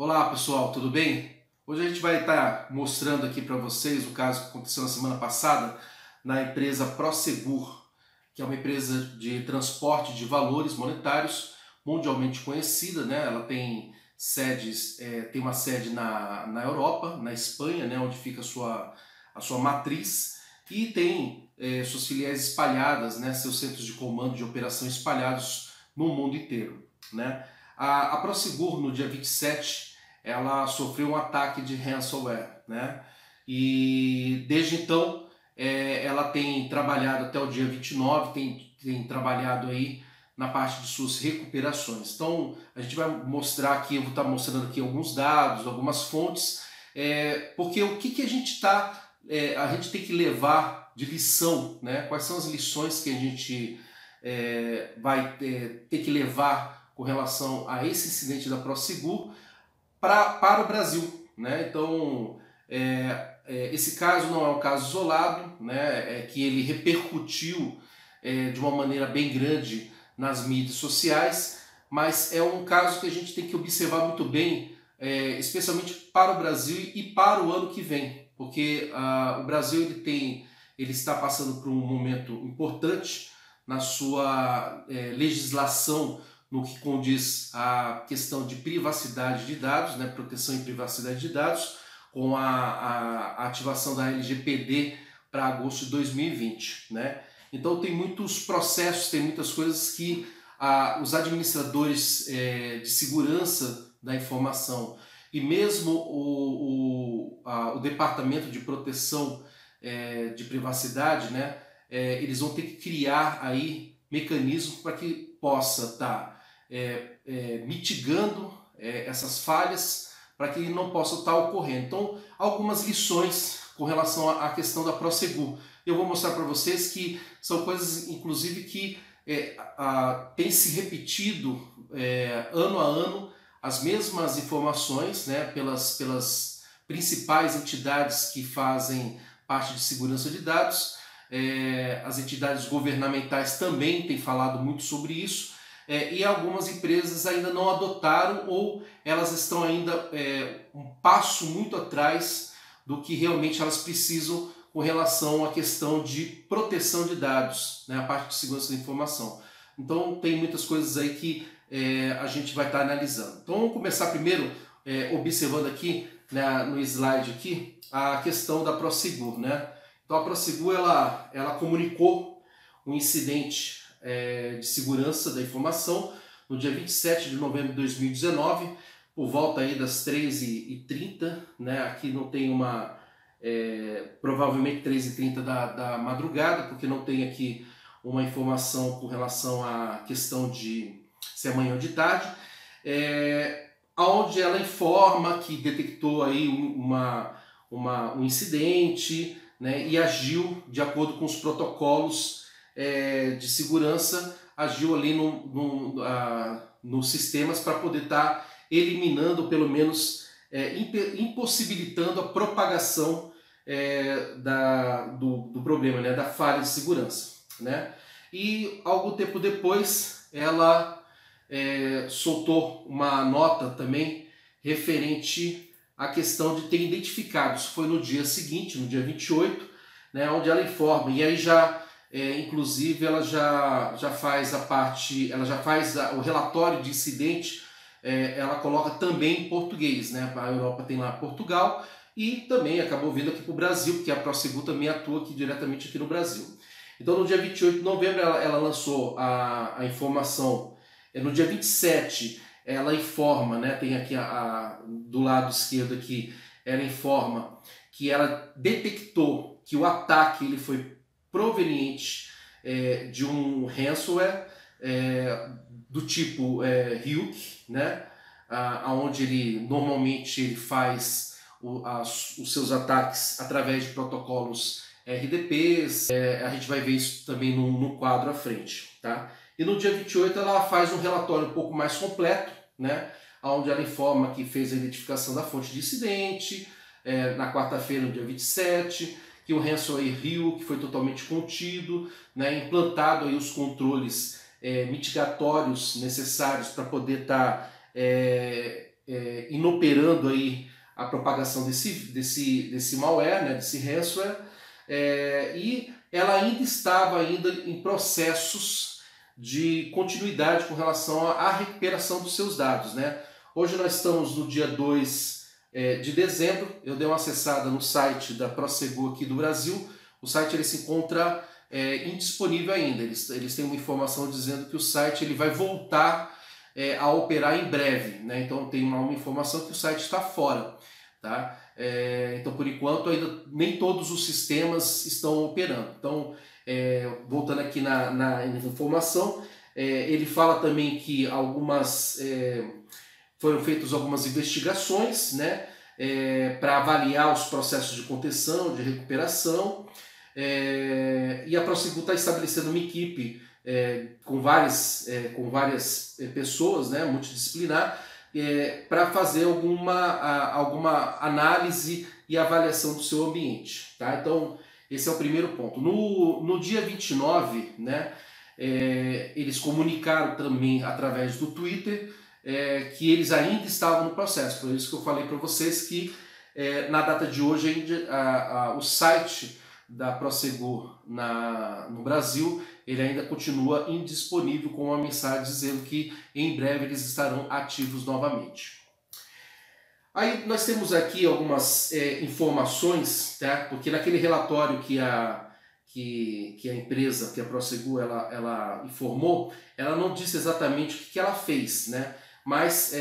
Olá pessoal, tudo bem? Hoje a gente vai estar mostrando aqui para vocês o caso que aconteceu na semana passada na empresa Prosegur, que é uma empresa de transporte de valores monetários mundialmente conhecida, né? Ela tem tem uma sede na Europa, na Espanha, né? Onde fica a sua matriz, e tem suas filiais espalhadas, né? Seus centros de comando de operação espalhados no mundo inteiro, né? A Prosegur, no dia 27, ela sofreu um ataque de ransomware, né? E desde então ela tem trabalhado até o dia 29, tem trabalhado aí na parte de suas recuperações. Então a gente vai mostrar aqui, eu vou estar mostrando aqui alguns dados, algumas fontes, porque o que a gente a gente tem que levar de lição, né? Quais são as lições que a gente vai ter que levar com relação a esse incidente da Prosegur para o Brasil, né? Então, esse caso não é um caso isolado, né? Que ele repercutiu de uma maneira bem grande nas mídias sociais, mas é um caso que a gente tem que observar muito bem, especialmente para o Brasil e para o ano que vem, porque o Brasil ele está passando por um momento importante na sua legislação no que condiz à questão de privacidade de dados, né, proteção e privacidade de dados, com a ativação da LGPD para agosto de 2020. Né? Então tem muitos processos, tem muitas coisas que os administradores de segurança da informação e mesmo o Departamento de Proteção de Privacidade, né, eles vão ter que criar aí mecanismos para que possa estar mitigando essas falhas, para que não possa estar ocorrendo. Então, algumas lições com relação à questão da Prosegur. Eu vou mostrar para vocês que são coisas, inclusive, que têm se repetido ano a ano, as mesmas informações, né, pelas principais entidades que fazem parte de segurança de dados. As entidades governamentais também têm falado muito sobre isso, e algumas empresas ainda não adotaram, ou elas estão ainda um passo muito atrás do que realmente elas precisam com relação à questão de proteção de dados, né, a parte de segurança da informação. Então tem muitas coisas aí que a gente vai estar analisando. Então vamos começar primeiro observando aqui, né, no slide aqui, a questão da Prosegur, né? Então a Prosegur ela comunicou um incidente de segurança da informação no dia 27 de novembro de 2019, por volta aí das 13h30, né? Aqui não tem provavelmente 13h30 da madrugada, porque não tem aqui uma informação com relação à questão de se é manhã ou de tarde, onde ela informa que detectou aí um incidente, né, e agiu de acordo com os protocolos de segurança, agiu ali nos sistemas para poder estar eliminando, pelo menos impossibilitando a propagação do problema, né, da falha de segurança. Né? E algum tempo depois ela soltou uma nota também referente à questão de ter identificado, isso foi no dia seguinte, no dia 28, né, onde ela informa, e aí inclusive ela já faz o relatório de incidente, ela coloca também em português, né? A Europa tem lá Portugal, e também acabou vindo aqui para o Brasil, porque a Prosegur também atua diretamente aqui no Brasil. Então no dia 28 de novembro ela lançou a informação, no dia 27 ela informa, né, tem aqui do lado esquerdo aqui, ela informa que ela detectou que o ataque ele foi proveniente de um ransomware do tipo Ryuk, né, onde ele normalmente faz os seus ataques através de protocolos RDPs. A gente vai ver isso também no quadro à frente, tá? E no dia 28 ela faz um relatório um pouco mais completo, né, onde ela informa que fez a identificação da fonte de incidente, na quarta-feira, no dia 27, que o ransomware Ryuk foi totalmente contido, né, implantado aí os controles mitigatórios necessários para poder estar inoperando aí a propagação desse malware, né, desse ransomware, e ela ainda estava em processos de continuidade com relação à recuperação dos seus dados, né? Hoje nós estamos no dia 2 de dezembro, eu dei uma acessada no site da Prosegur aqui do Brasil. O site ele se encontra indisponível ainda, eles têm uma informação dizendo que o site ele vai voltar a operar em breve, né? Então tem uma informação que o site está fora, tá? Então por enquanto ainda nem todos os sistemas estão operando. Então voltando aqui na informação, ele fala também que foram feitas algumas investigações, né, para avaliar os processos de contenção, de recuperação, e a Prosegur está estabelecendo uma equipe com várias pessoas, né, multidisciplinar, para fazer alguma análise e avaliação do seu ambiente. Tá? Então, esse é o primeiro ponto. No dia 29, né, eles comunicaram também através do Twitter que eles ainda estavam no processo. Por isso que eu falei para vocês que na data de hoje ainda, o site da Prosegur no Brasil ele ainda continua indisponível, com uma mensagem dizendo que em breve eles estarão ativos novamente. Aí nós temos aqui algumas informações, tá? Porque naquele relatório que a empresa, que a Prosegur, ela informou, ela não disse exatamente o que ela fez, né? Mas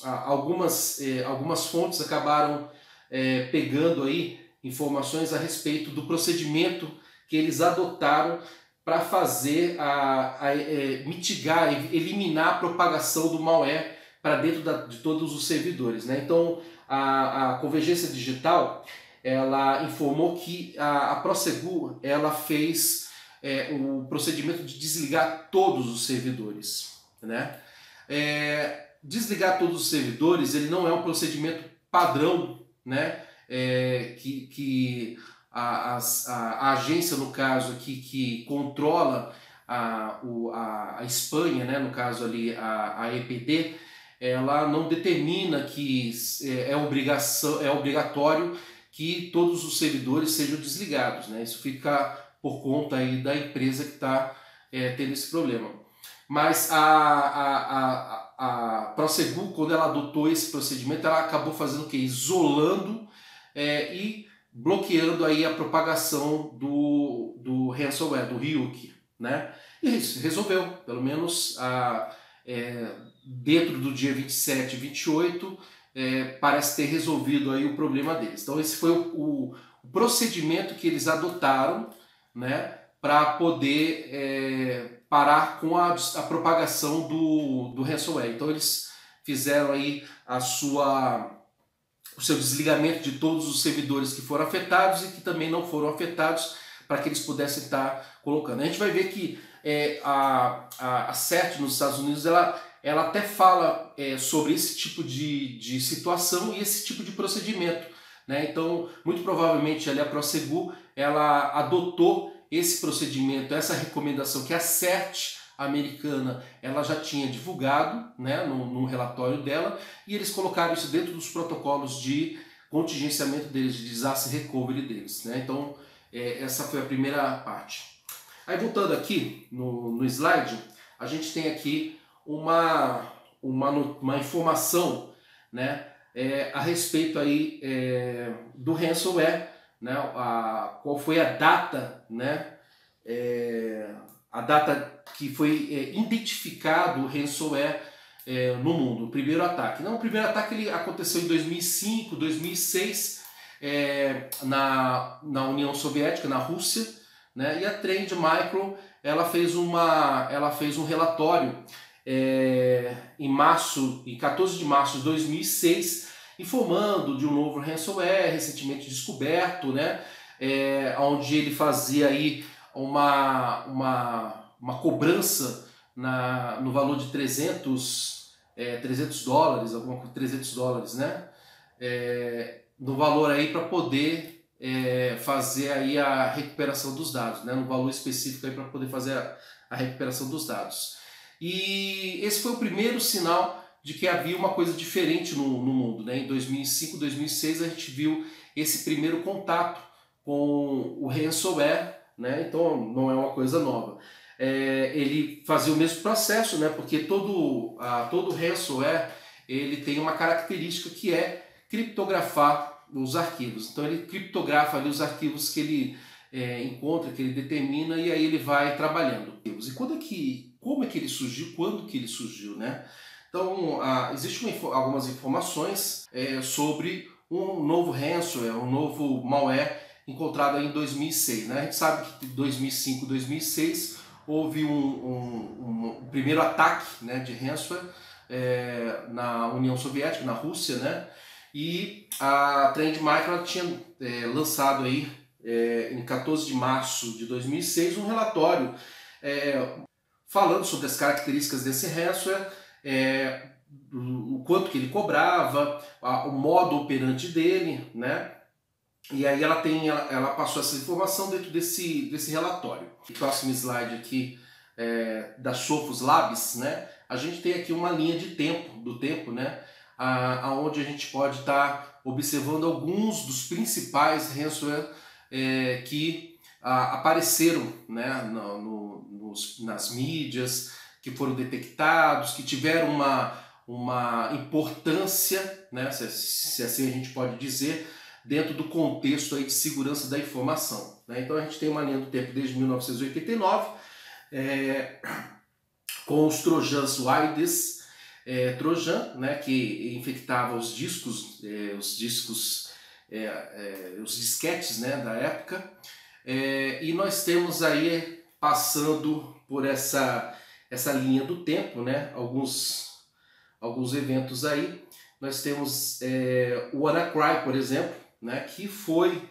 algumas fontes acabaram pegando aí informações a respeito do procedimento que eles adotaram para fazer mitigar, eliminar a propagação do malware para dentro de todos os servidores, né? Então a Convergência Digital ela informou que a Prosegur ela fez o procedimento de desligar todos os servidores, né? Desligar todos os servidores ele não é um procedimento padrão, né? Que a agência, no caso aqui, que controla a Espanha, né? No caso ali a EPD, ela não determina que é obrigatório que todos os servidores sejam desligados, né? Isso fica por conta aí da empresa que está tendo esse problema. Mas a Prosegur, quando ela adotou esse procedimento, ela acabou fazendo o quê? Isolando e bloqueando aí a propagação do ransomware, do Ryuk, né? E isso resolveu, pelo menos dentro do dia 27 e 28, parece ter resolvido aí o problema deles. Então esse foi o procedimento que eles adotaram, né, para poder parar com a propagação do ransomware. Então eles fizeram aí o seu desligamento de todos os servidores que foram afetados e que também não foram afetados, para que eles pudessem estar colocando. A gente vai ver que a CERT nos Estados Unidos ela até fala sobre esse tipo de situação e esse tipo de procedimento, né? Então, muito provavelmente ali a Prosegur ela adotou esse procedimento, essa recomendação que a CERT americana ela já tinha divulgado, né, no relatório dela, e eles colocaram isso dentro dos protocolos de contingenciamento deles, de disaster recovery deles, né? Então essa foi a primeira parte. Aí voltando aqui no slide, a gente tem aqui uma informação, né, a respeito aí do ransomware, né, qual foi a data, né, a data que foi identificado o ransomware no mundo, o primeiro ataque. Não, o primeiro ataque ele aconteceu em 2005, 2006, na União Soviética, na Rússia, né? E a Trend Micro ela fez um relatório em 14 de março de 2006, informando de um novo ransomware recentemente descoberto, né? Onde ele fazia aí uma cobrança no valor de 300 dólares, $300, né? No valor aí para poder fazer aí a recuperação dos dados, né? No valor específico aí para poder fazer a recuperação dos dados. E esse foi o primeiro sinal de que havia uma coisa diferente no mundo, né? Em 2005, 2006 a gente viu esse primeiro contato com o ransomware, né? Então não é uma coisa nova. Ele fazia o mesmo processo, né? Porque todo ransomware ele tem uma característica que é criptografar os arquivos. Então ele criptografa ali os arquivos que ele encontra, que ele determina, e aí ele vai trabalhando. E como é que ele surgiu, quando que ele surgiu, né? Então existem algumas informações sobre um novo ransomware, um novo malware encontrado aí em 2006. Né? A gente sabe que em 2005, 2006 houve um primeiro ataque, né, de ransomware na União Soviética, na Rússia, né? E a Trend Micro tinha lançado aí em 14 de março de 2006 um relatório falando sobre as características desse ransomware, o quanto que ele cobrava, o modo operante dele, né? E aí ela passou essa informação dentro desse relatório. O próximo slide aqui da Sophos Labs, né? A gente tem aqui uma linha de tempo, né? Aonde a gente pode estar observando alguns dos principais ransomware que apareceram, né, nas mídias, que foram detectados, que tiveram uma importância, né, se assim a gente pode dizer, dentro do contexto aí de segurança da informação. Né? Então a gente tem uma linha do tempo desde 1989, com os trojans Wides Trojan, né, que infectava os discos, os disquetes, né, da época. E nós temos aí, passando por essa linha do tempo, né, alguns eventos aí. Nós temos o WannaCry, por exemplo, né, que foi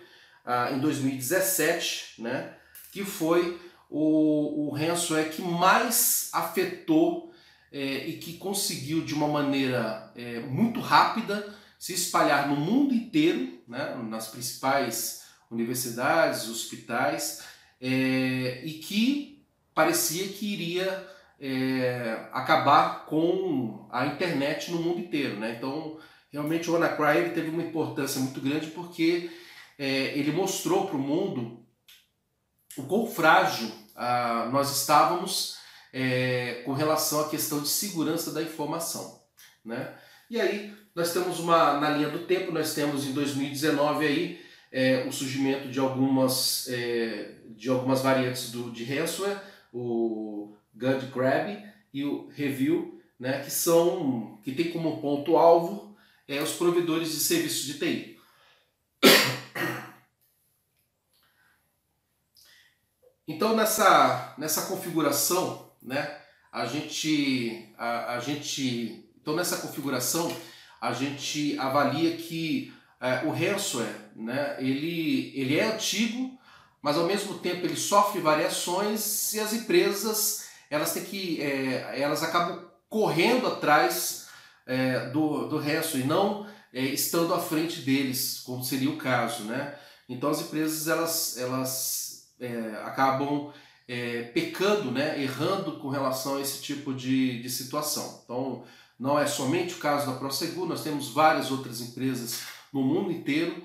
em 2017, né, que foi o ransomware que mais afetou e que conseguiu de uma maneira muito rápida se espalhar no mundo inteiro, né, nas principais universidades, hospitais, e que parecia que iria acabar com a internet no mundo inteiro, né? Então, realmente o WannaCry ele teve uma importância muito grande porque ele mostrou para o mundo o quão frágil nós estávamos com relação à questão de segurança da informação, né? E aí nós temos na linha do tempo, nós temos em 2019 aí o surgimento de algumas variantes de ransomware, o GundCrab e o Review, né, que tem como ponto-alvo os provedores de serviços de TI. Então nessa configuração, né, a gente avalia que o ransomware, né, ele é antigo, mas ao mesmo tempo ele sofre variações e as empresas elas acabam correndo atrás do ransomware e não estando à frente deles, como seria o caso, né? Então as empresas elas acabam pecando, né, errando com relação a esse tipo de situação. Então não é somente o caso da Prosegur, nós temos várias outras empresas no mundo inteiro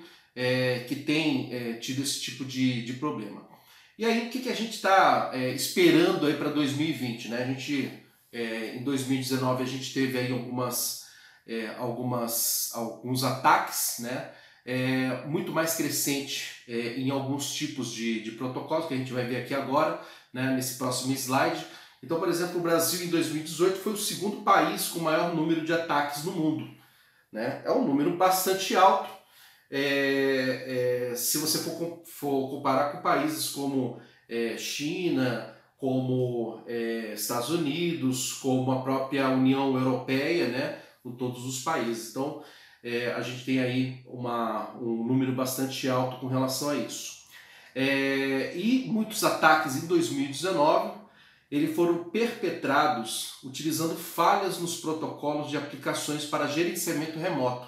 que têm tido esse tipo de problema. E aí o que a gente está esperando aí para 2020, né? A gente em 2019 a gente teve aí alguns ataques, né? Muito mais crescente em alguns tipos de protocolos que a gente vai ver aqui agora, né, nesse próximo slide. Então, por exemplo, o Brasil em 2018 foi o segundo país com o maior número de ataques no mundo, né? É um número bastante alto se você for comparar com países como China, como Estados Unidos, como a própria União Europeia, né, com todos os países. Então a gente tem aí um número bastante alto com relação a isso. E muitos ataques em 2019 eles foram perpetrados utilizando falhas nos protocolos de aplicações para gerenciamento remoto,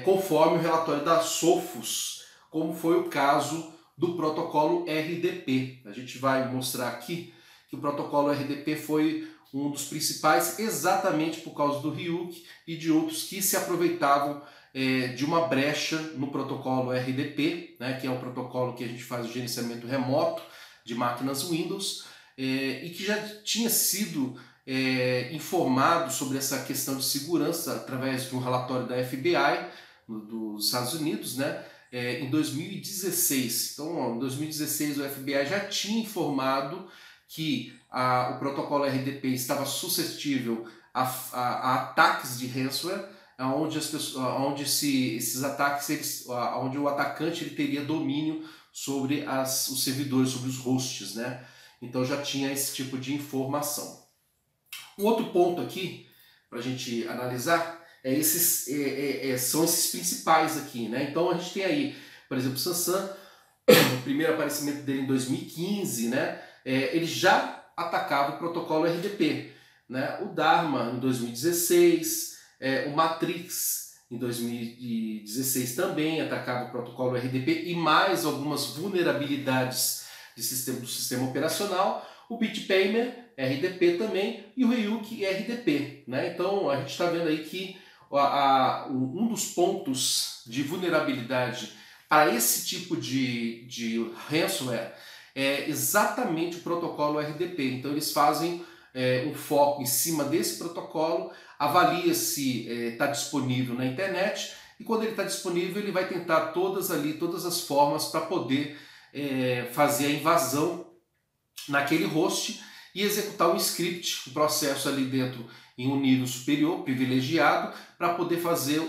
conforme o relatório da Sophos, como foi o caso do protocolo RDP. A gente vai mostrar aqui que o protocolo RDP foi um dos principais, exatamente por causa do Ryuk e de outros que se aproveitavam de uma brecha no protocolo RDP, né, que é o protocolo que a gente faz o gerenciamento remoto de máquinas Windows, e que já tinha sido informado sobre essa questão de segurança através de um relatório da FBI dos Estados Unidos, né, em 2016. Então, em 2016 o FBI já tinha informado que o protocolo RDP estava suscetível a ataques de ransomware, onde esses ataques, onde o atacante ele teria domínio sobre os servidores, sobre os hosts, né? Então já tinha esse tipo de informação. Um outro ponto aqui para a gente analisar são esses principais aqui, né? Então a gente tem aí, por exemplo, o Sansan, o primeiro aparecimento dele em 2015, né? Ele já atacava o protocolo RDP, né? O Dharma em 2016, o Matrix em 2016 também atacava o protocolo RDP e mais algumas vulnerabilidades do sistema operacional. O Bitpaymer RDP também e o Ryuk RDP, né? Então a gente está vendo aí que um dos pontos de vulnerabilidade para esse tipo de ransomware é exatamente o protocolo RDP. Então eles fazem um foco em cima desse protocolo, avalia se está disponível na internet e quando ele está disponível ele vai tentar todas as formas para poder fazer a invasão naquele host e executar um script, um processo ali dentro em um nível superior, privilegiado, para poder fazer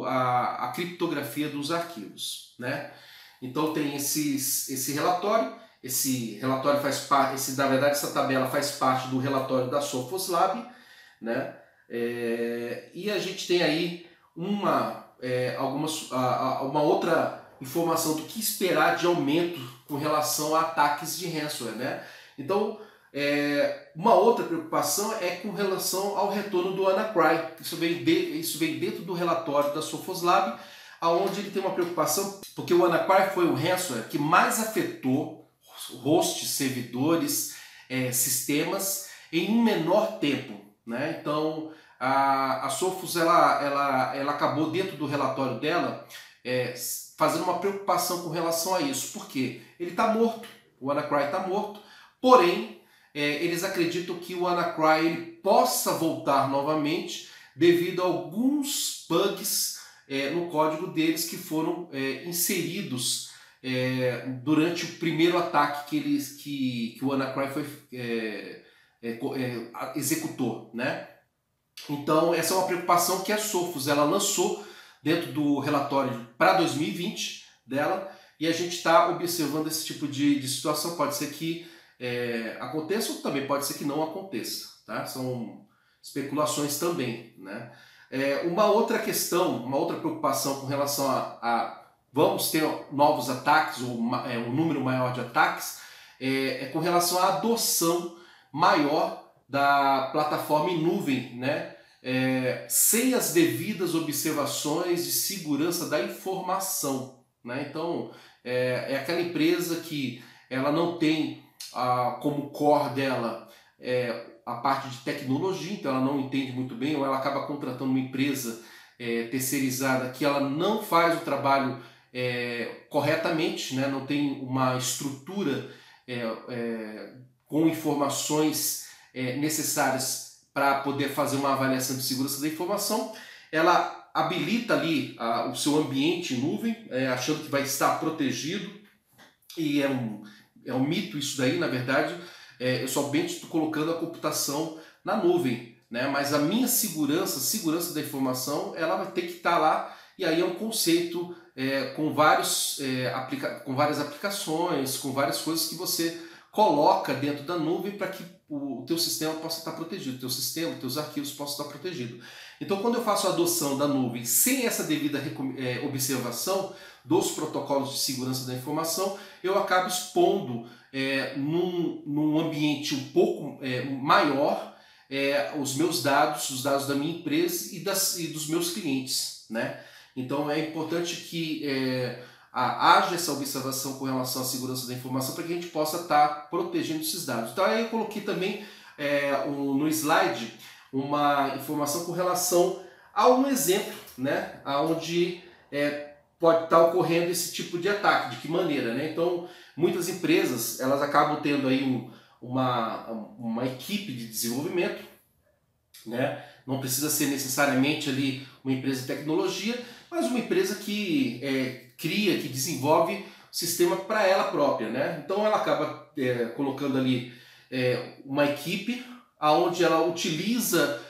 a criptografia dos arquivos, né? Então tem esse relatório. Esse relatório faz parte, na verdade essa tabela faz parte do relatório da Sophos Lab, né? E a gente tem aí uma outra informação do que esperar de aumento com relação a ataques de ransomware, né? Então, uma outra preocupação é com relação ao retorno do WannaCry. Isso vem dentro do relatório da Sophos Lab, onde ele tem uma preocupação, porque o WannaCry foi o ransomware que mais afetou hosts, servidores, sistemas em um menor tempo, né? Então a Sophos ela acabou dentro do relatório dela fazendo uma preocupação com relação a isso, porque ele está morto, o WannaCry está morto, porém eles acreditam que o WannaCry ele possa voltar novamente devido a alguns bugs no código deles que foram inseridos durante o primeiro ataque que o WannaCry executou, né? Então essa é uma preocupação que a Sophos ela lançou dentro do relatório para 2020 dela, e a gente está observando esse tipo de situação. Pode ser que aconteça ou também pode ser que não aconteça, tá? São especulações também, né? Uma outra questão, uma outra preocupação com relação a vamos ter novos ataques, ou um número maior de ataques, com relação à adoção maior da plataforma em nuvem, né? Sem as devidas observações de segurança da informação, né? Então, é aquela empresa que ela não tem como core dela a parte de tecnologia, então ela não entende muito bem, ou ela acaba contratando uma empresa terceirizada que ela não faz o trabalho corretamente, né? Não tem uma estrutura com informações necessárias para poder fazer uma avaliação de segurança da informação. Ela habilita ali o seu ambiente em nuvem, achando que vai estar protegido, e é um mito isso daí, na verdade. Eu somente estou colocando a computação na nuvem, né? Mas a minha segurança da informação, ela vai ter que estar lá, e aí é um conceito com várias aplicações, com várias coisas que você coloca dentro da nuvem para que o teu sistema possa estar protegido, o teu sistema, os teus arquivos possam estar protegidos. Então, quando eu faço a adoção da nuvem sem essa devida observação dos protocolos de segurança da informação, eu acabo expondo num ambiente um pouco maior os meus dados, os dados da minha empresa e dos meus clientes, né? Então é importante que haja essa observação com relação à segurança da informação para que a gente possa estar protegendo esses dados. Então aí eu coloquei também no slide uma informação com relação a um exemplo, né, onde pode estar ocorrendo esse tipo de ataque, de que maneira, né? Então, muitas empresas elas acabam tendo aí uma equipe de desenvolvimento, né? Não precisa ser necessariamente ali uma empresa de tecnologia, mas uma empresa que cria, que desenvolve o sistema para ela própria, né? Então ela acaba colocando ali uma equipe onde ela utiliza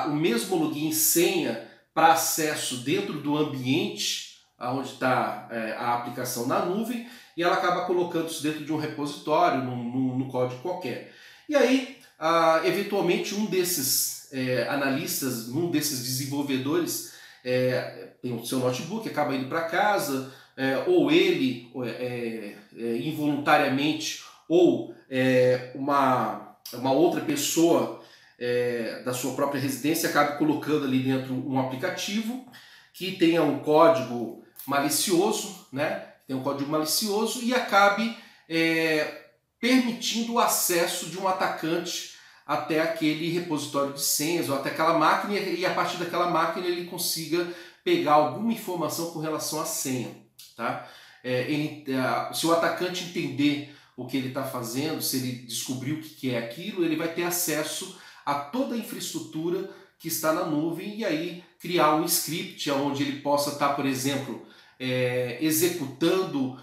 o mesmo login e senha para acesso dentro do ambiente onde está a aplicação na nuvem, e ela acaba colocando isso dentro de um repositório, no código qualquer. E aí, eventualmente, um desses analistas, um desses desenvolvedores tem o seu notebook, acaba indo para casa, ou ele involuntariamente, ou uma outra pessoa da sua própria residência acaba colocando ali dentro um aplicativo que tenha um código malicioso, né? Tem um código malicioso e acabe permitindo o acesso de um atacante até aquele repositório de senhas ou até aquela máquina, e a partir daquela máquina ele consiga pegar alguma informação com relação à senha, tá? Se o atacante entender o que ele está fazendo, se ele descobrir o que é aquilo, ele vai ter acesso a toda a infraestrutura que está na nuvem, e aí criar um script onde ele possa estar, por exemplo, executando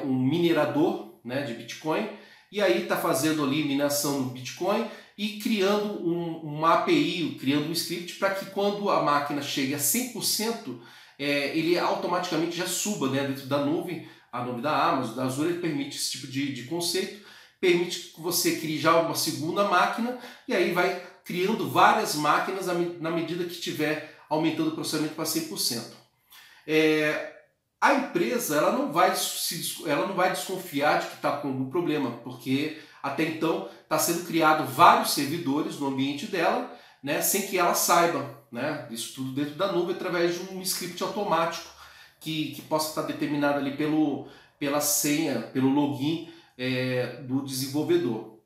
um minerador, né, de Bitcoin, e aí está fazendo ali mineração no Bitcoin e criando uma API, criando um script para que quando a máquina chegue a 100%, ele automaticamente já suba, né, dentro da nuvem. A nuvem da Amazon, da Azure, ele permite esse tipo de conceito, permite que você crie já uma segunda máquina, e aí vai criando várias máquinas na medida que estiver aumentando o processamento para 100%. A empresa ela não vai desconfiar de que está com algum problema, porque até então está sendo criado vários servidores no ambiente dela, né, sem que ela saiba, né, isso tudo dentro da nuvem através de um script automático que possa estar determinado ali pela senha, pelo login do desenvolvedor.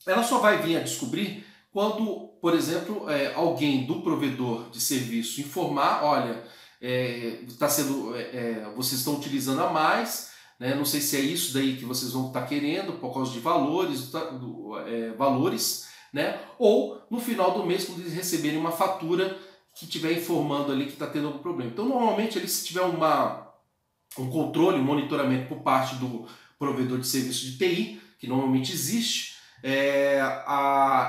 Ela só vai vir a descobrir quando, por exemplo, alguém do provedor de serviço informar, olha, vocês estão utilizando a mais, né? Não sei se é isso daí que vocês vão estar querendo por causa de valores, né? Ou no final do mês, quando eles receberem uma fatura que estiver informando ali que está tendo algum problema. Então, normalmente, se tiver um controle, um monitoramento por parte do provedor de serviço de TI, que normalmente existe,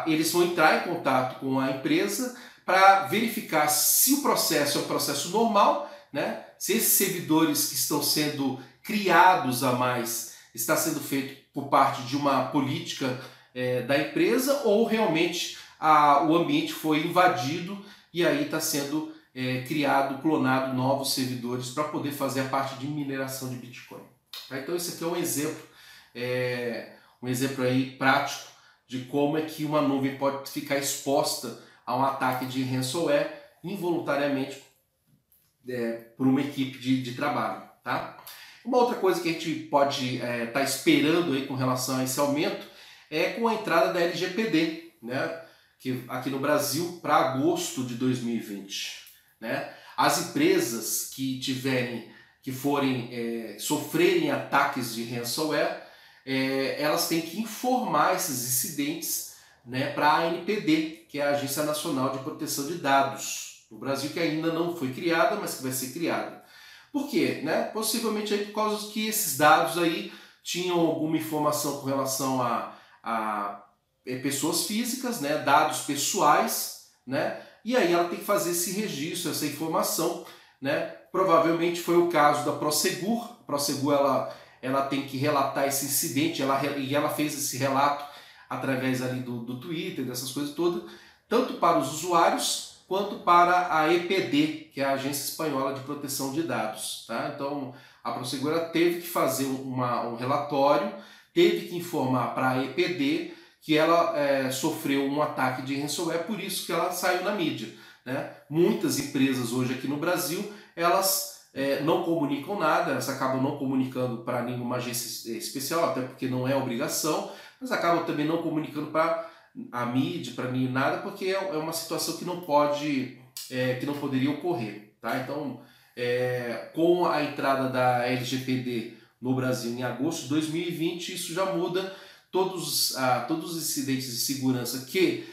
eles vão entrar em contato com a empresa para verificar se o processo é um processo normal, né? Se esses servidores que estão sendo criados a mais está sendo feito por parte de uma política da empresa, ou realmente o ambiente foi invadido e aí está sendo clonado novos servidores para poder fazer a parte de mineração de Bitcoin. Tá? Então esse aqui é um exemplo aí prático de como é que uma nuvem pode ficar exposta a um ataque de ransomware involuntariamente por uma equipe de trabalho. Tá? Uma outra coisa que a gente pode estar esperando aí com relação a esse aumento é com a entrada da LGPD, né? Que aqui no Brasil para agosto de 2020. Né? As empresas que sofrerem ataques de ransomware, elas têm que informar esses incidentes, né, para a ANPD, que é a Agência Nacional de Proteção de Dados no Brasil, que ainda não foi criada, mas que vai ser criada. Por quê? Né? Possivelmente aí por causa que esses dados aí tinham alguma informação com relação a pessoas físicas, né, dados pessoais, né, e aí ela tem que fazer esse registro, essa informação, né. Provavelmente foi o caso da Prosegur. A Prosegur ela tem que relatar esse incidente, e ela fez esse relato através ali do Twitter, dessas coisas todas, tanto para os usuários quanto para a EPD, que é a Agência Espanhola de Proteção de Dados. Tá? Então a Prosegur teve que fazer um relatório, teve que informar para a EPD que ela sofreu um ataque de ransomware, por isso que ela saiu na mídia. Né? Muitas empresas hoje aqui no Brasil, elas não comunicam nada, elas acabam não comunicando para nenhuma agência especial, até porque não é obrigação, mas acabam também não comunicando para a mídia, para mim nada, porque é uma situação que não pode, que não poderia ocorrer, tá? Então, com a entrada da LGPD no Brasil em agosto de 2020, isso já muda. Todos os incidentes de segurança que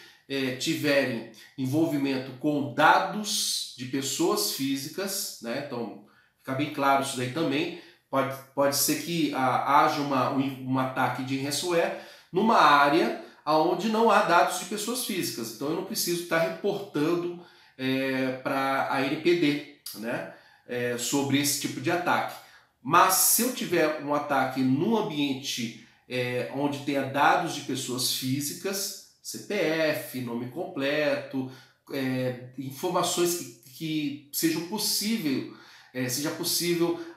tiverem envolvimento com dados de pessoas físicas, né? Então, fica bem claro isso daí também. Pode ser que haja um ataque de ransomware numa área onde não há dados de pessoas físicas. Então eu não preciso estar reportando para a NPD, né? Sobre esse tipo de ataque. Mas se eu tiver um ataque num ambiente onde tenha dados de pessoas físicas, CPF, nome completo, informações que seja possível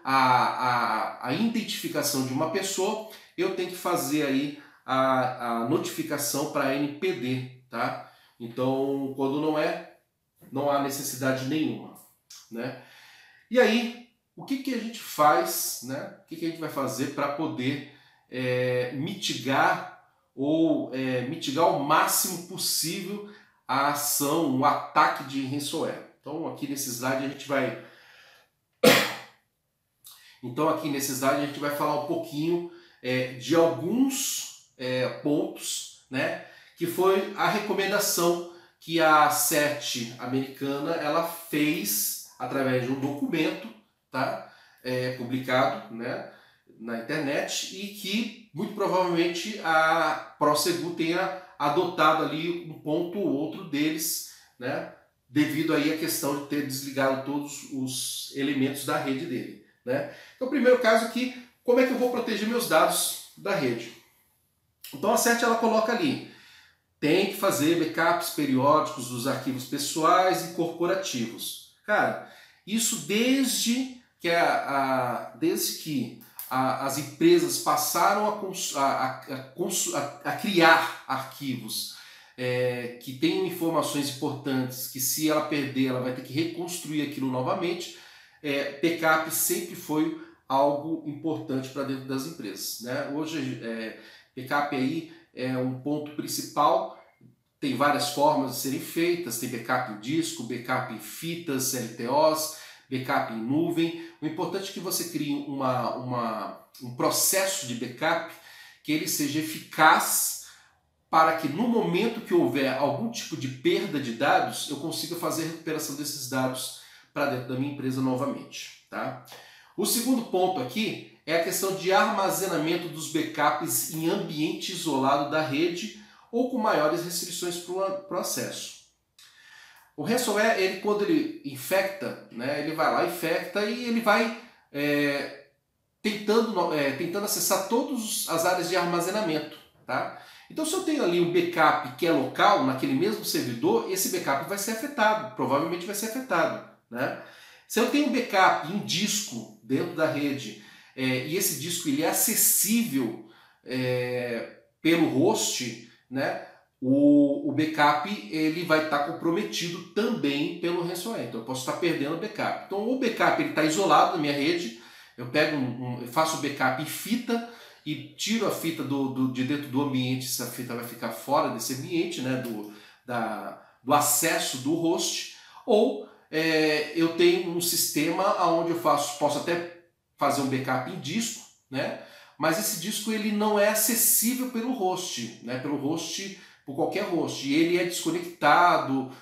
a identificação de uma pessoa, eu tenho que fazer aí a notificação para a NPD, tá? Então, quando não há necessidade nenhuma, né? E aí, o que a gente faz, né? O que a gente vai fazer para poder mitigar mitigar o máximo possível a ação, o ataque de ransomware? Então, aqui nesse slide a gente vai falar um pouquinho de alguns pontos, né, que foi a recomendação que a CERT americana ela fez através de um documento, tá, publicado, né, na internet, e que muito provavelmente a Prosegur tenha adotado ali um ponto ou outro deles, né, devido aí à questão de ter desligado todos os elementos da rede dele, né? Então, o primeiro caso aqui, como é que eu vou proteger meus dados da rede? Então, a CERT ela coloca ali, tem que fazer backups periódicos dos arquivos pessoais e corporativos. Cara, isso desde que as empresas passaram a criar arquivos que tenham informações importantes, que se ela perder, ela vai ter que reconstruir aquilo novamente. Backup sempre foi algo importante para dentro das empresas, né? Hoje, backup aí é um ponto principal. Tem várias formas de serem feitas, tem backup em disco, backup em fitas, LTOs, backup em nuvem. O importante é que você crie um processo de backup que ele seja eficaz para que no momento que houver algum tipo de perda de dados, eu consiga fazer a recuperação desses dados para dentro da minha empresa novamente, tá? O segundo ponto aqui é a questão de armazenamento dos backups em ambiente isolado da rede ou com maiores restrições para o acesso. O ransomware, ele, quando ele infecta, né, ele vai lá, infecta e ele vai tentando acessar todas as áreas de armazenamento, tá? Então, se eu tenho ali um backup que é local, naquele mesmo servidor, esse backup vai ser afetado, provavelmente vai ser afetado, né? Se eu tenho um backup em disco dentro da rede e esse disco ele é acessível pelo host, né, o backup ele vai estar comprometido também pelo ransomware. Então eu posso estar perdendo o backup. Então o backup ele está isolado na minha rede, eu pego eu faço o backup em fita e tiro a fita de dentro do ambiente, essa fita vai ficar fora desse ambiente, né, do acesso do host, ou eu tenho um sistema onde eu posso até fazer um backup em disco, né? Mas esse disco ele não é acessível pelo host, né? Por qualquer host. E ele é desconectado,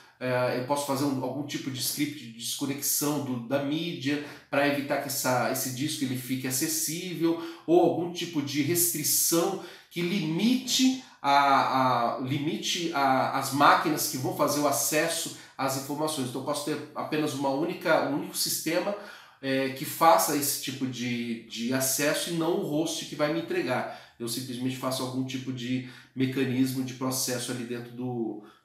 eu posso fazer algum tipo de script de desconexão da mídia para evitar que esse disco ele fique acessível, ou algum tipo de restrição que limite as máquinas que vão fazer o acesso às informações. Então eu posso ter apenas um único sistema que faça esse tipo de acesso e não o host que vai me entregar. Eu simplesmente faço algum tipo de mecanismo de processo ali dentro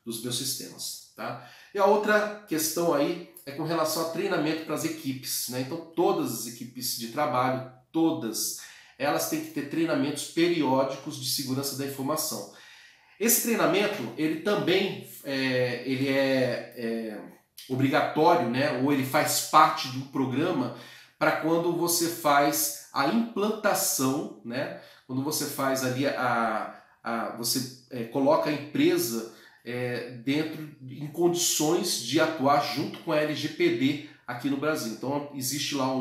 dos meus sistemas, tá? E a outra questão aí é com relação a treinamento para as equipes, né? Então todas as equipes de trabalho, elas têm que ter treinamentos periódicos de segurança da informação. Esse treinamento, ele também ele é obrigatório, né? Ou ele faz parte do programa para quando você faz a implantação, né? Quando você faz ali a você coloca a empresa em condições de atuar junto com a LGPD aqui no Brasil. Então existe lá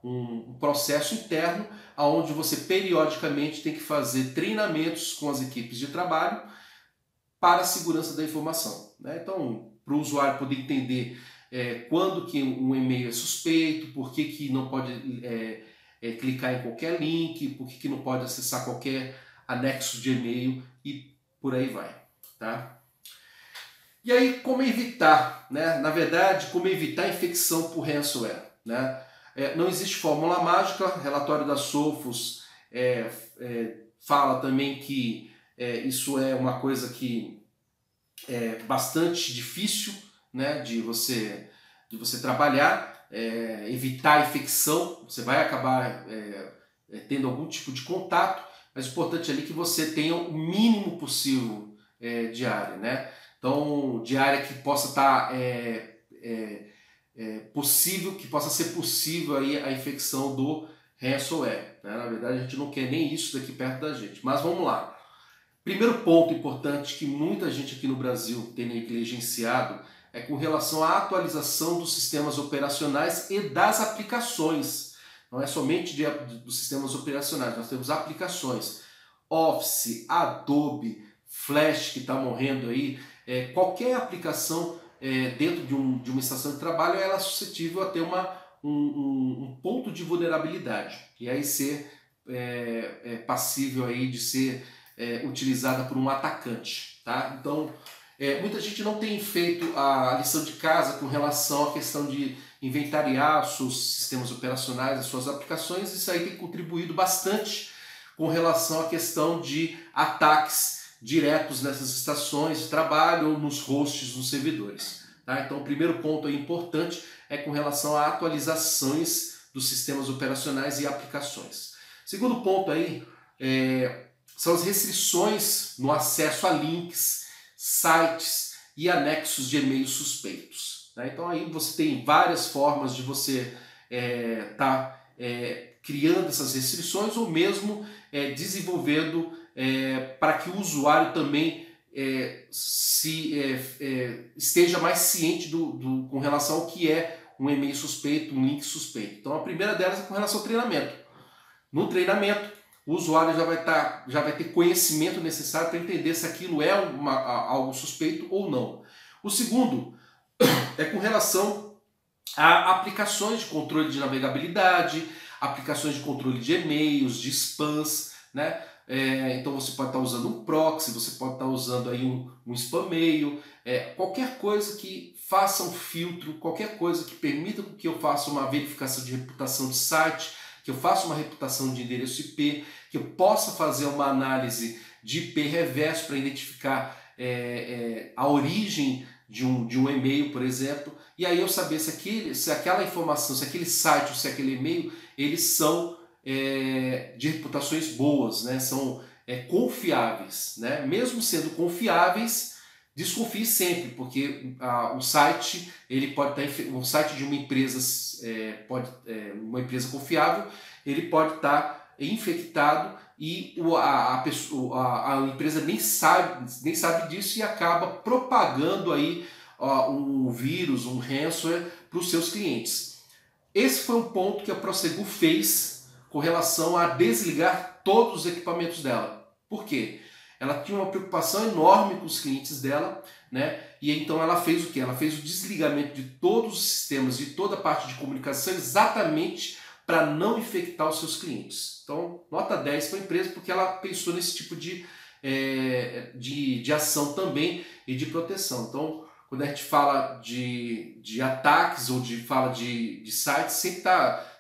um processo interno onde você periodicamente tem que fazer treinamentos com as equipes de trabalho para a segurança da informação, né? Então, para o usuário poder entender quando que um e-mail é suspeito, por que não pode clicar em qualquer link, por que não pode acessar qualquer anexo de e-mail e por aí vai, tá? E aí, como evitar, né? Na verdade, como evitar a infecção por ransomware, né? Não existe fórmula mágica. Relatório da Sophos fala também que isso é uma coisa que é bastante difícil, né, de você trabalhar, evitar a infecção. Você vai acabar tendo algum tipo de contato, mas o importante ali é que você tenha o mínimo possível de área, né? Então, de área que possa estar possível, que possa ser possível aí a infecção do ransomware, né? Na verdade, a gente não quer nem isso daqui perto da gente. Mas vamos lá. Primeiro ponto importante que muita gente aqui no Brasil tem negligenciado é com relação à atualização dos sistemas operacionais e das aplicações. Não é somente dos sistemas operacionais, nós temos aplicações. Office, Adobe, Flash, que está morrendo aí. Qualquer aplicação dentro de uma estação de trabalho, ela é suscetível a ter um ponto de vulnerabilidade e aí ser passível aí de ser utilizada por um atacante, tá? Então, muita gente não tem feito a lição de casa com relação à questão de inventariar os seus sistemas operacionais, as suas aplicações. Isso aí tem contribuído bastante com relação à questão de ataques diretos nessas estações de trabalho ou nos hosts, nos servidores, tá? Então, o primeiro ponto aí importante é com relação a atualizações dos sistemas operacionais e aplicações. Segundo ponto aí são as restrições no acesso a links, sites e anexos de e-mails suspeitos, né? Então aí você tem várias formas de você criando essas restrições ou mesmo desenvolvendo para que o usuário também esteja mais ciente com relação ao que é um e-mail suspeito, um link suspeito. Então a primeira delas é com relação ao treinamento. No treinamento, o usuário já vai ter conhecimento necessário para entender se aquilo é algo suspeito ou não. O segundo é com relação a aplicações de controle de navegabilidade, aplicações de controle de e-mails, de spams, né? Então você pode estar usando um proxy, você pode estar usando aí um spam mail, qualquer coisa que faça um filtro, qualquer coisa que permita que eu faça uma verificação de reputação de site, que eu faça uma reputação de endereço IP, que eu possa fazer uma análise de IP reverso para identificar a origem de um e-mail, por exemplo, e aí eu saber se aquela informação, se aquele site ou se aquele e-mail, eles são de reputações boas, né? São confiáveis, né? Mesmo sendo confiáveis, desconfie sempre, porque o site ele pode estar o site de uma empresa uma empresa confiável, ele pode estar infectado e a empresa nem sabe disso e acaba propagando aí um vírus, um ransomware para os seus clientes. Esse foi um ponto que a Prosegur fez com relação a desligar todos os equipamentos dela. Por quê? Ela tinha uma preocupação enorme com os clientes dela, né? E então ela fez o quê? Ela fez o desligamento de todos os sistemas, de toda a parte de comunicação, exatamente para não infectar os seus clientes. Então, nota 10 para a empresa, porque ela pensou nesse tipo de ação também e de proteção. Então, quando a gente fala de ataques ou fala de sites,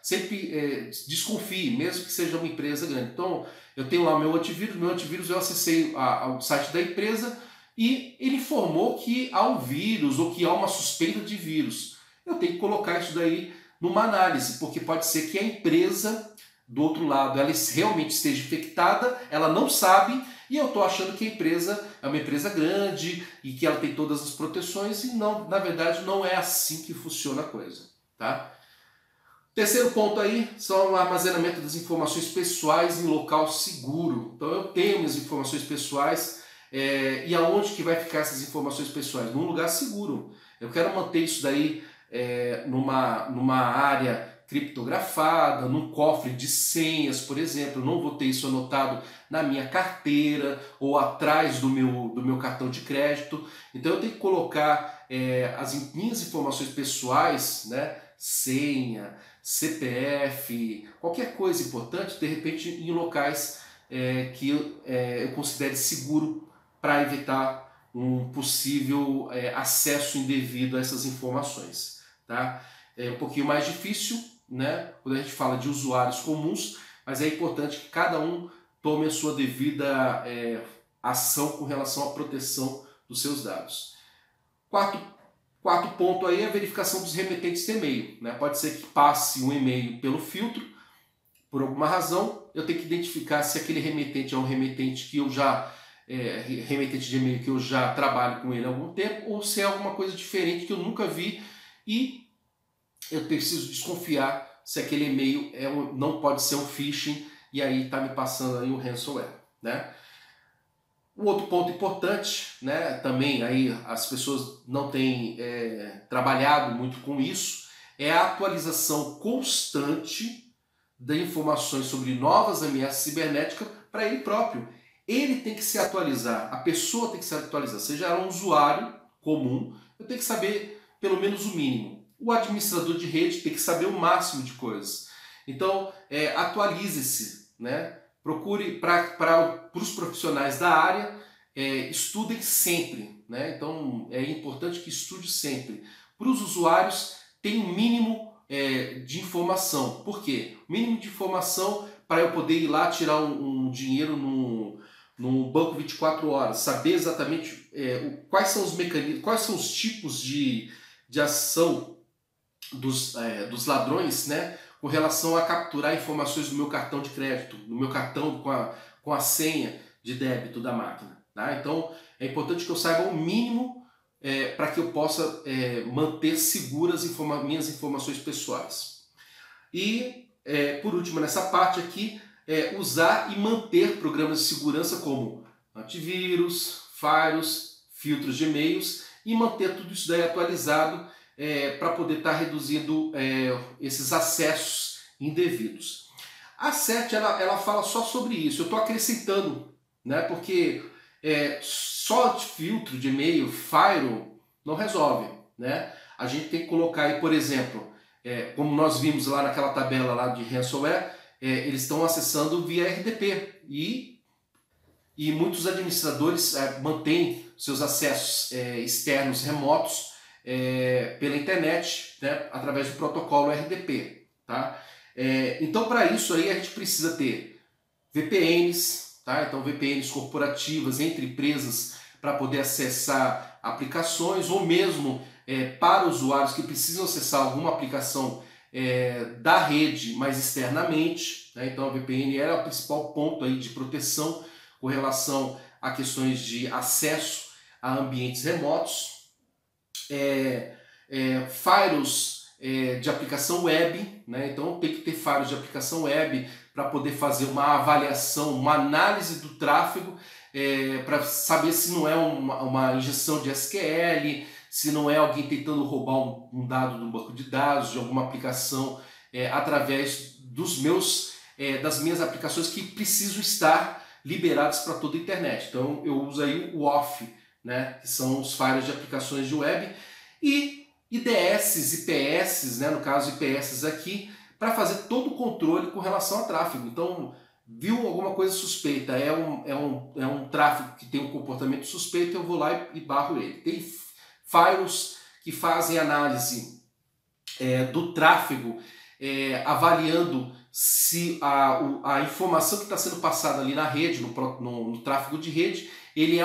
sempre desconfie, mesmo que seja uma empresa grande. Então, eu tenho lá meu antivírus eu acessei ao site da empresa e ele informou que há um vírus ou que há uma suspeita de vírus. Eu tenho que colocar isso daí numa análise, porque pode ser que a empresa do outro lado ela realmente esteja infectada, ela não sabe, e eu estou achando que a empresa é uma empresa grande e que ela tem todas as proteções, e não, na verdade não é assim que funciona a coisa, tá? Terceiro ponto aí são o armazenamento das informações pessoais em local seguro. Então eu tenho minhas informações pessoais e aonde que vai ficar essas informações pessoais? Num lugar seguro. Eu quero manter isso daí numa área criptografada, num cofre de senhas, por exemplo. Eu não vou ter isso anotado na minha carteira ou atrás do meu cartão de crédito. Então eu tenho que colocar as minhas informações pessoais, né, senha, CPF, qualquer coisa importante, de repente em locais que eu considere seguro para evitar um possível acesso indevido a essas informações. Tá? É um pouquinho mais difícil, né, quando a gente fala de usuários comuns, mas é importante que cada um tome a sua devida ação com relação à proteção dos seus dados. Quarto ponto aí é a verificação dos remetentes de e-mail. Né? Pode ser que passe um e-mail pelo filtro, por alguma razão, eu tenho que identificar se aquele remetente é um remetente que eu já remetente de e-mail que eu já trabalho com ele há algum tempo, ou se é alguma coisa diferente que eu nunca vi e eu preciso desconfiar se aquele e-mail não pode ser um phishing e aí está me passando aí um ransomware. Né? Um outro ponto importante, né, também aí as pessoas não têm trabalhado muito com isso, é a atualização constante de informações sobre novas ameaças cibernéticas para ele próprio. Ele tem que se atualizar, a pessoa tem que se atualizar, seja ela um usuário comum, eu tenho que saber pelo menos o mínimo. O administrador de rede tem que saber o máximo de coisas. Então, atualize-se, né? Procure para os profissionais da área, estudem sempre, né? Então é importante que estude sempre. Para os usuários, tem um mínimo de informação. Por quê? O mínimo de informação para eu poder ir lá tirar um dinheiro num banco 24 horas, saber exatamente quais são os mecanismos, quais são os tipos de ação dos ladrões, né? Com relação a capturar informações do meu cartão de crédito, do meu cartão com a senha de débito da máquina. Tá? Então é importante que eu saiba o mínimo para que eu possa manter seguras minhas informações pessoais. E por último, nessa parte aqui, usar e manter programas de segurança como antivírus, firewalls, filtros de e-mails e manter tudo isso daí atualizado para poder estar reduzindo esses acessos indevidos. A CERT ela fala só sobre isso, eu estou acrescentando, né, porque só de filtro de e-mail, firewall, não resolve. Né? A gente tem que colocar aí, por exemplo, como nós vimos lá naquela tabela lá de ransomware, eles estão acessando via RDP e muitos administradores mantêm seus acessos externos remotos pela internet, né, através do protocolo RDP. Tá? Então, para isso aí a gente precisa ter VPNs, tá? Então VPNs corporativas entre empresas para poder acessar aplicações ou mesmo para usuários que precisam acessar alguma aplicação da rede, mas externamente. Né? Então a VPN era o principal ponto aí de proteção com relação a questões de acesso a ambientes remotos. Firewalls de aplicação web, né? Então tem que ter firewalls de aplicação web para poder fazer uma avaliação, uma análise do tráfego, para saber se não é uma injeção de SQL, se não é alguém tentando roubar um dado do banco de dados, de alguma aplicação através das minhas aplicações que precisam estar liberadas para toda a internet. Então eu uso aí o OFF, né, que são os firewalls de aplicações de web, e IDS, IPS, né, no caso IPS aqui, para fazer todo o controle com relação ao tráfego. Então, viu alguma coisa suspeita, é um tráfego que tem um comportamento suspeito, eu vou lá e barro ele. Tem firewalls que fazem análise do tráfego, avaliando se a informação que está sendo passada ali na rede, no tráfego de rede, ele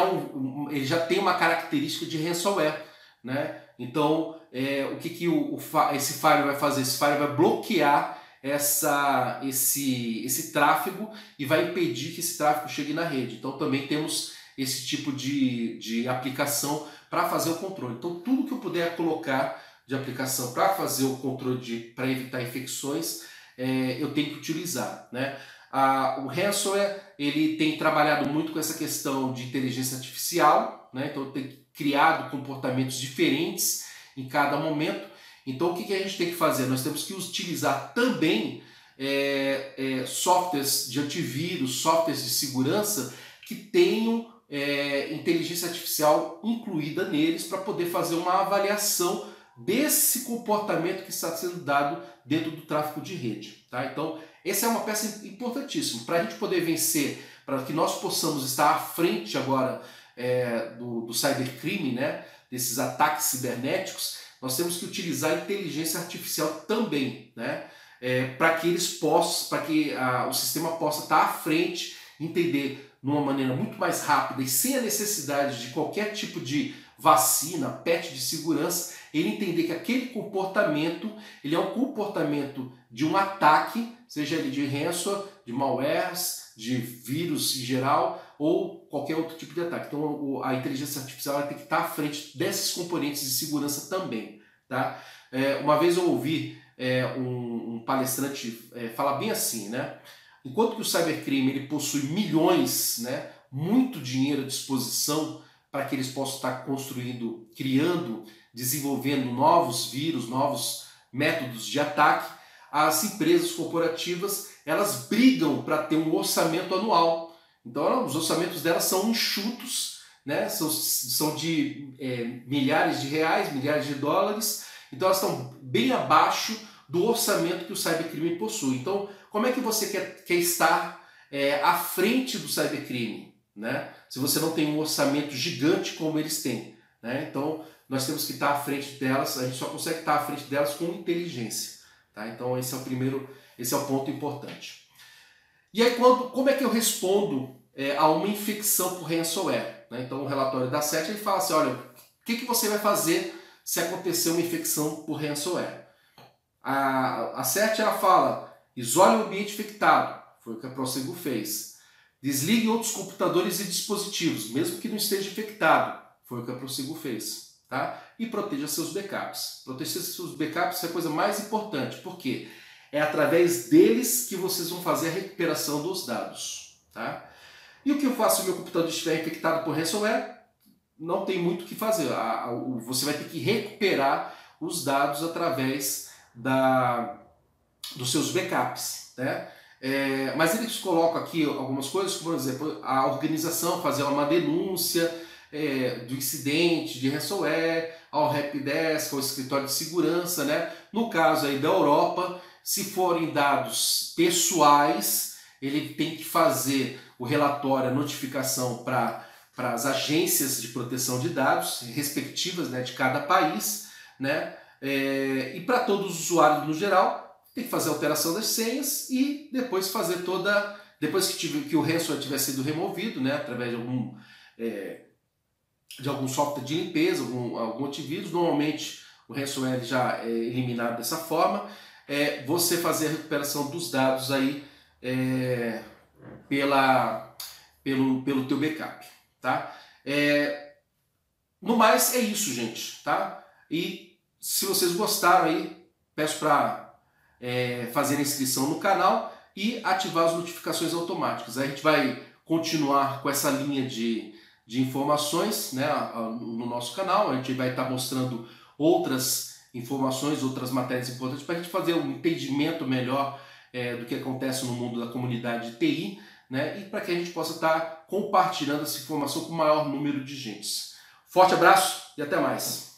já tem uma característica de ransomware, né? Então, o que esse firewall vai fazer? Esse firewall vai bloquear esse tráfego e vai impedir que esse tráfego chegue na rede. Então, também temos esse tipo de aplicação para fazer o controle. Então, tudo que eu puder colocar de aplicação para fazer o controle para evitar infecções, eu tenho que utilizar, né? O ransomware, ele tem trabalhado muito com essa questão de inteligência artificial, né? Então tem criado comportamentos diferentes em cada momento. Então o que a gente tem que fazer? Nós temos que utilizar também softwares de antivírus, softwares de segurança que tenham inteligência artificial incluída neles para poder fazer uma avaliação desse comportamento que está sendo dado dentro do tráfego de rede. Tá? Então, essa é uma peça importantíssima. Para a gente poder vencer, para que nós possamos estar à frente agora do cybercrime, né? Desses ataques cibernéticos, nós temos que utilizar a inteligência artificial também, né? Para que o sistema possa estar à frente, entender de uma maneira muito mais rápida e sem a necessidade de qualquer tipo de vacina, patch de segurança, ele entender que aquele comportamento ele é um comportamento de um ataque, seja ele de ransomware, de malwares, de vírus em geral ou qualquer outro tipo de ataque. Então a inteligência artificial tem que estar à frente desses componentes de segurança também. Tá? Uma vez eu ouvi um palestrante falar bem assim, né? Enquanto que o cybercrime ele possui milhões, né, muito dinheiro à disposição para que eles possam estar construindo, criando, desenvolvendo novos vírus, novos métodos de ataque, as empresas corporativas elas brigam para ter um orçamento anual. Então os orçamentos delas são enxutos, né, são de milhares de reais, milhares de dólares, então elas estão bem abaixo do orçamento que o cybercrime possui. Então, como é que você quer estar à frente do cybercrime, né? Se você não tem um orçamento gigante como eles têm, né? Então, nós temos que estar à frente delas, a gente só consegue estar à frente delas com inteligência. Tá? Então, esse é o ponto importante. E aí, como é que eu respondo a uma infecção por ransomware? Né? Então, o relatório da SET ele fala assim, olha, o que você vai fazer se acontecer uma infecção por ransomware? A CERT ela fala, isole o ambiente infectado, foi o que a Prosegur fez. Desligue outros computadores e dispositivos, mesmo que não esteja infectado, foi o que a Prosegur fez. Tá? E proteja seus backups. Proteger seus backups é a coisa mais importante, porque é através deles que vocês vão fazer a recuperação dos dados. Tá? E o que eu faço se o meu computador estiver infectado por ransomware? Não tem muito o que fazer. Você vai ter que recuperar os dados através dos seus backups, né? Mas eles colocam aqui algumas coisas, como por exemplo, a organização fazer uma denúncia do incidente de ransomware ao helpdesk, ao escritório de segurança, né? No caso aí da Europa, se forem dados pessoais, ele tem que fazer o relatório, a notificação para as agências de proteção de dados respectivas, né, de cada país, né? E para todos os usuários no geral, tem que fazer a alteração das senhas e depois fazer depois que o ransomware tiver sido removido, né, através de algum software de limpeza, algum antivírus, normalmente o ransomware já é eliminado dessa forma, você fazer a recuperação dos dados aí pelo teu backup, tá? No mais é isso, gente, tá? E se vocês gostaram aí, peço para fazer a inscrição no canal e ativar as notificações automáticas. Aí a gente vai continuar com essa linha de informações, né, no nosso canal. A gente vai estar mostrando outras informações, outras matérias importantes para a gente fazer um entendimento melhor do que acontece no mundo da comunidade de TI, né, e para que a gente possa estar compartilhando essa informação com o maior número de gente. Forte abraço e até mais!